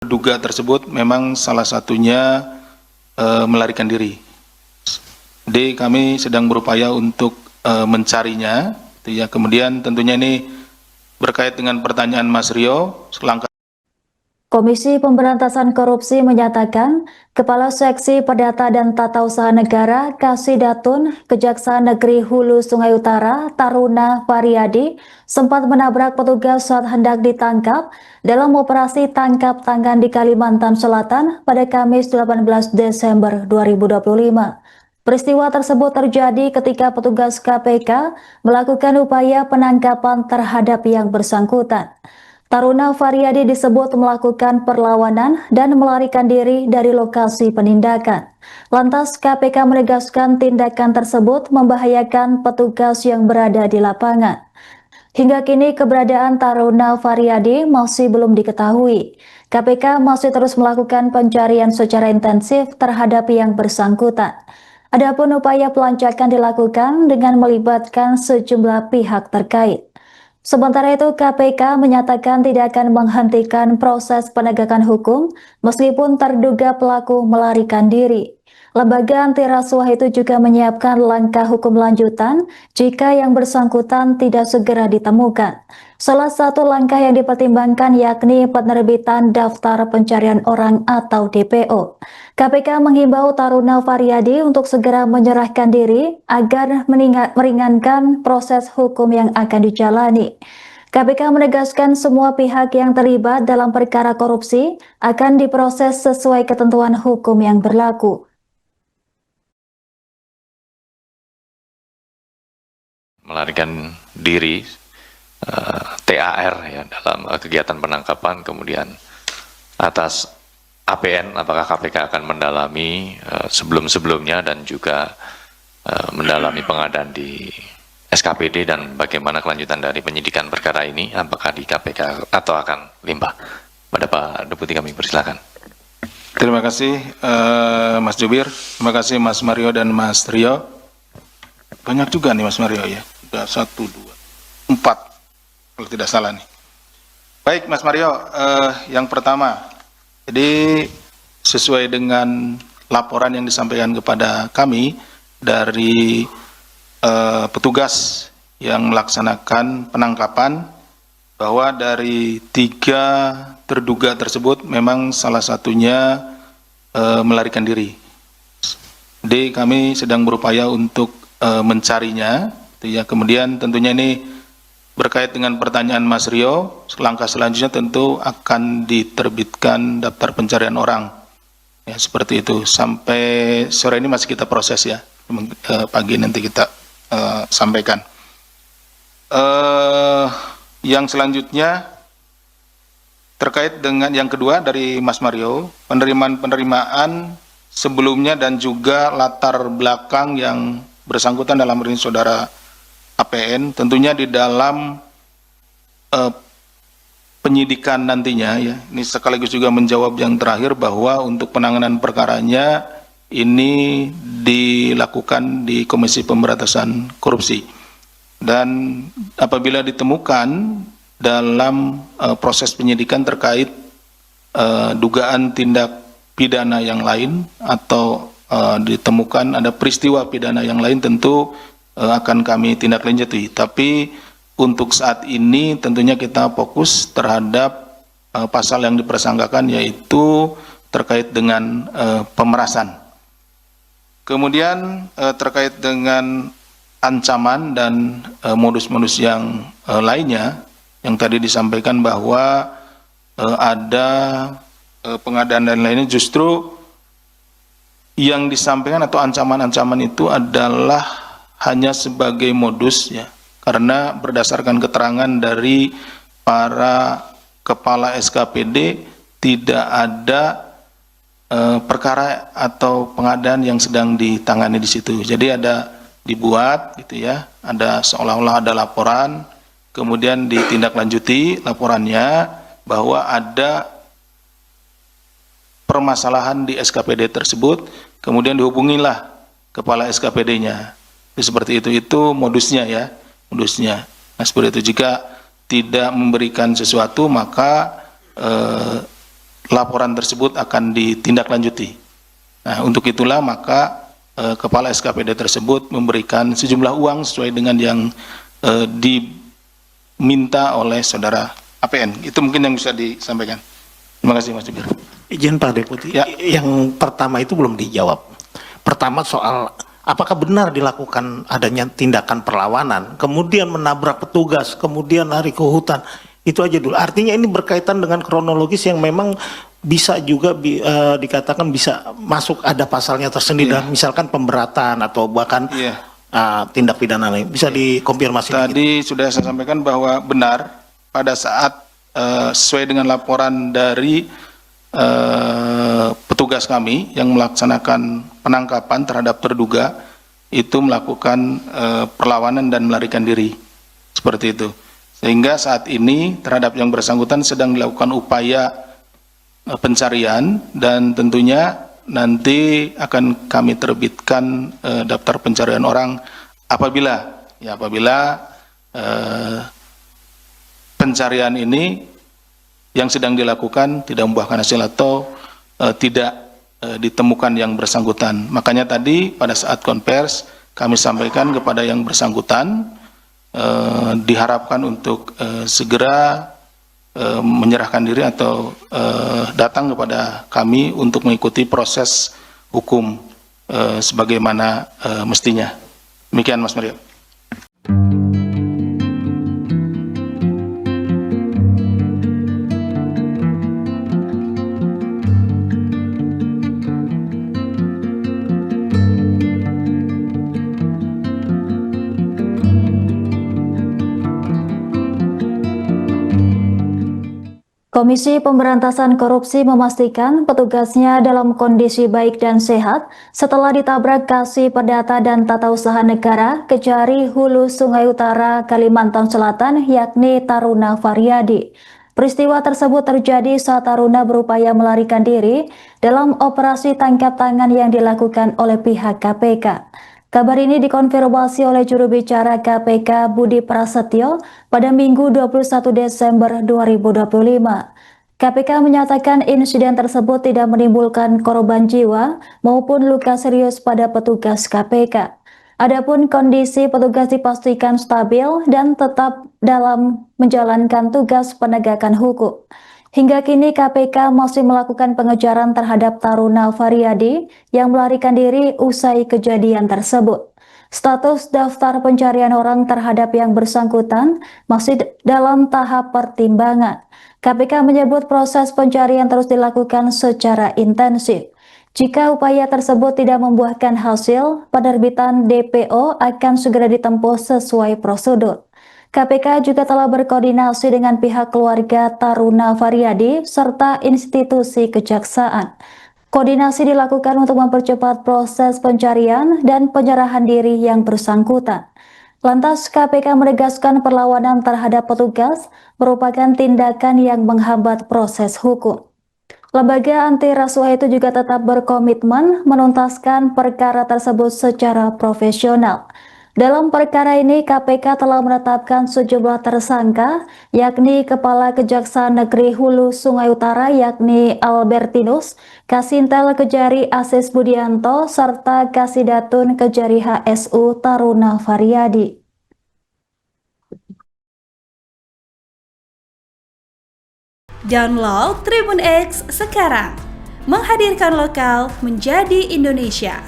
terduga tersebut memang salah satunya melarikan diri. Jadi kami sedang berupaya untuk mencarinya. Ya, kemudian tentunya ini berkait dengan pertanyaan Mas Rio, langkah. Komisi Pemberantasan Korupsi menyatakan, Kepala Seksi Perdata dan Tata Usaha Negara Kasidatun Kejaksaan Negeri Hulu Sungai Utara Taruna Variadi sempat menabrak petugas saat hendak ditangkap dalam operasi tangkap tangan di Kalimantan Selatan pada Kamis 18 Desember 2025. Peristiwa tersebut terjadi ketika petugas KPK melakukan upaya penangkapan terhadap yang bersangkutan. Taruna Variadi disebut melakukan perlawanan dan melarikan diri dari lokasi penindakan. Lantas KPK menegaskan tindakan tersebut membahayakan petugas yang berada di lapangan. Hingga kini keberadaan Taruna Variadi masih belum diketahui. KPK masih terus melakukan pencarian secara intensif terhadap yang bersangkutan. Adapun upaya pelancakan dilakukan dengan melibatkan sejumlah pihak terkait. Sementara itu, KPK menyatakan tidak akan menghentikan proses penegakan hukum meskipun terduga pelaku melarikan diri. Lembaga anti rasuah itu juga menyiapkan langkah hukum lanjutan jika yang bersangkutan tidak segera ditemukan. Salah satu langkah yang dipertimbangkan yakni penerbitan Daftar Pencarian Orang atau DPO. KPK menghimbau Taruna Variadi untuk segera menyerahkan diri agar meringankan proses hukum yang akan dijalani. KPK menegaskan semua pihak yang terlibat dalam perkara korupsi akan diproses sesuai ketentuan hukum yang berlaku. Melarikan diri TAR ya dalam kegiatan penangkapan, kemudian atas APN apakah KPK akan mendalami sebelum-sebelumnya dan juga mendalami pengadaan di SKPD dan bagaimana kelanjutan dari penyidikan perkara ini, apakah di KPK atau akan limpah. Pada Pak Deputi kami persilakan. Terima kasih Mas Jubir, terima kasih Mas Mario dan Mas Rio. Banyak juga nih Mas Mario ya, udah 1, 2, 4 kalau tidak salah nih. Baik Mas Mario, yang pertama, jadi sesuai dengan laporan yang disampaikan kepada kami dari petugas yang melaksanakan penangkapan, bahwa dari 3 terduga tersebut memang salah satunya melarikan diri. Jadi kami sedang berupaya untuk mencarinya. Ya, kemudian tentunya ini berkait dengan pertanyaan Mas Rio, langkah selanjutnya tentu akan diterbitkan daftar pencarian orang. Ya, seperti itu. Sampai sore ini masih kita proses ya. Pagi nanti kita sampaikan. Yang selanjutnya terkait dengan yang kedua dari Mas Mario, penerimaan sebelumnya dan juga latar belakang yang bersangkutan dalam ini saudara APN, tentunya di dalam penyidikan nantinya ya. Ini sekaligus juga menjawab yang terakhir bahwa untuk penanganan perkaranya ini dilakukan di Komisi Pemberantasan Korupsi. Dan apabila ditemukan dalam proses penyidikan terkait dugaan tindak pidana yang lain atau ditemukan ada peristiwa pidana yang lain, tentu akan kami tindak lanjuti. Tapi untuk saat ini tentunya kita fokus terhadap pasal yang dipersangkakan, yaitu terkait dengan pemerasan. Kemudian terkait dengan ancaman dan modus-modus yang lainnya, yang tadi disampaikan bahwa ada pengadaan dan lainnya, justru yang disampaikan atau ancaman-ancaman itu adalah hanya sebagai modus ya, karena berdasarkan keterangan dari para kepala SKPD tidak ada perkara atau pengadaan yang sedang ditangani di situ. Jadi ada dibuat gitu ya, ada seolah-olah ada laporan, kemudian ditindaklanjuti laporannya bahwa ada permasalahan di SKPD tersebut, kemudian dihubungilah kepala SKPD-nya. Seperti itu modusnya ya, modusnya. Nah, seperti itu, jika tidak memberikan sesuatu maka laporan tersebut akan ditindaklanjuti. Nah, untuk itulah maka Kepala SKPD tersebut memberikan sejumlah uang sesuai dengan yang diminta oleh saudara APN. Itu mungkin yang bisa disampaikan. Terima kasih Mas Jubir. Izin Pak Deputi, Ya. yang pertama itu belum dijawab. Pertama soal apakah benar dilakukan adanya tindakan perlawanan, kemudian menabrak petugas, kemudian lari ke hutan. Itu aja dulu. Artinya ini berkaitan dengan kronologis yang memang bisa juga dikatakan bisa masuk ada pasalnya tersendiri, dan misalkan pemberatan atau bahkan tindak pidana lain. Bisa dikonfirmasi? Tadi sudah saya sampaikan bahwa benar pada saat sesuai dengan laporan dari petugas kami yang melaksanakan penangkapan terhadap terduga itu melakukan perlawanan dan melarikan diri, seperti itu. Sehingga saat ini terhadap yang bersangkutan sedang dilakukan upaya pencarian, dan tentunya nanti akan kami terbitkan daftar pencarian orang apabila pencarian ini yang sedang dilakukan tidak membuahkan hasil atau tidak ditemukan yang bersangkutan. Makanya tadi pada saat konvers kami sampaikan kepada yang bersangkutan diharapkan untuk segera menyerahkan diri atau datang kepada kami untuk mengikuti proses hukum sebagaimana mestinya. Demikian Mas Mario. Komisi Pemberantasan Korupsi memastikan petugasnya dalam kondisi baik dan sehat setelah ditabrak Kasih Perdata dan Tata Usaha Negara Kejari Hulu Sungai Utara, Kalimantan Selatan, yakni Taruna Faryadi. Peristiwa tersebut terjadi saat Taruna berupaya melarikan diri dalam operasi tangkap tangan yang dilakukan oleh pihak KPK. Kabar ini dikonfirmasi oleh juru bicara KPK Budi Prasetyo pada Minggu 21 Desember 2025. KPK menyatakan insiden tersebut tidak menimbulkan korban jiwa maupun luka serius pada petugas KPK. Adapun kondisi petugas dipastikan stabil dan tetap dalam menjalankan tugas penegakan hukum. Hingga kini KPK masih melakukan pengejaran terhadap Taruna Faryadi yang melarikan diri usai kejadian tersebut. Status daftar pencarian orang terhadap yang bersangkutan masih dalam tahap pertimbangan. KPK menyebut proses pencarian terus dilakukan secara intensif. Jika upaya tersebut tidak membuahkan hasil, penerbitan DPO akan segera ditempuh sesuai prosedur. KPK juga telah berkoordinasi dengan pihak keluarga Taruna Faryadi serta institusi kejaksaan. Koordinasi dilakukan untuk mempercepat proses pencarian dan penyerahan diri yang bersangkutan. Lantas KPK menegaskan perlawanan terhadap petugas merupakan tindakan yang menghambat proses hukum. Lembaga anti rasuah itu juga tetap berkomitmen menuntaskan perkara tersebut secara profesional. Dalam perkara ini, KPK telah menetapkan sejumlah tersangka, yakni Kepala Kejaksaan Negeri Hulu Sungai Utara, yakni Albertinus, Kasintel Kejari Asis Budianto, serta Kasidatun Kejari HSU Taruna Faryadi. Download Tribun X sekarang, menghadirkan lokal menjadi Indonesia.